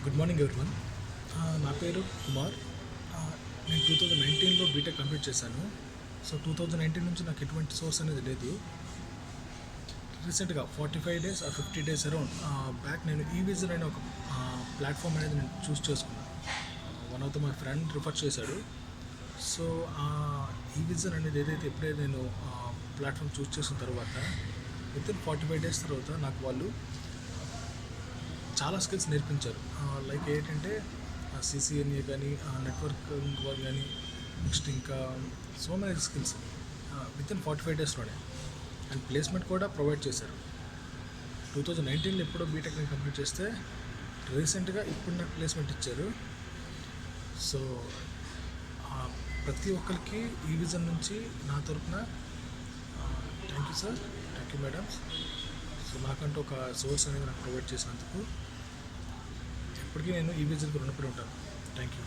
Good morning everyone. నా పేరు కుమార్. నేను 2019లో బీటెక్ కంప్లీట్ చేశాను. సో 2019 నుంచి నాకు ఎటువంటి సోర్స్ అనేది లేదు. రీసెంట్గా 45 days or 50 days around back నేను ఈవిజన్ అనే ఒక ప్లాట్ఫామ్ అనేది నేను చూస్ చేసుకున్నాను. One of the my friend refer చేశాడు. సో ఈవిజన్ అనేది ఎప్పుడైతే నేను ప్లాట్ఫామ్ చూస్ చేసిన తర్వాత వితిన్ 45 డేస్ తర్వాత నాకు వాళ్ళు చాలా స్కిల్స్ నేర్పించారు. లైక్ ఏంటంటే సిసిఎన్ఏ కానీ నెట్వర్కింగ్ వర్క్ కానీ నెక్స్ట్ ఇంకా సో మెనీ స్కిల్స్ వితిన్ 45 డేస్లోనే అండ్ ప్లేస్మెంట్ కూడా ప్రొవైడ్ చేశారు. 2019లో ఎప్పుడో బీటెక్ నేను కంప్లీట్ చేస్తే రీసెంట్గా ఇప్పుడు నాకు ప్లేస్మెంట్ ఇచ్చారు. సో ప్రతి ఒక్కరికి ఈ విజన్ నుంచి నా తరఫున thank you sir, thank you madams. So నాకంటూ ఒక సోర్స్ అనేది నాకు ప్రొవైడ్ చేసినందుకు ఎప్పటికీ నేను ఈ విజన్కి రుణపడి ఉంటాను. Thank you.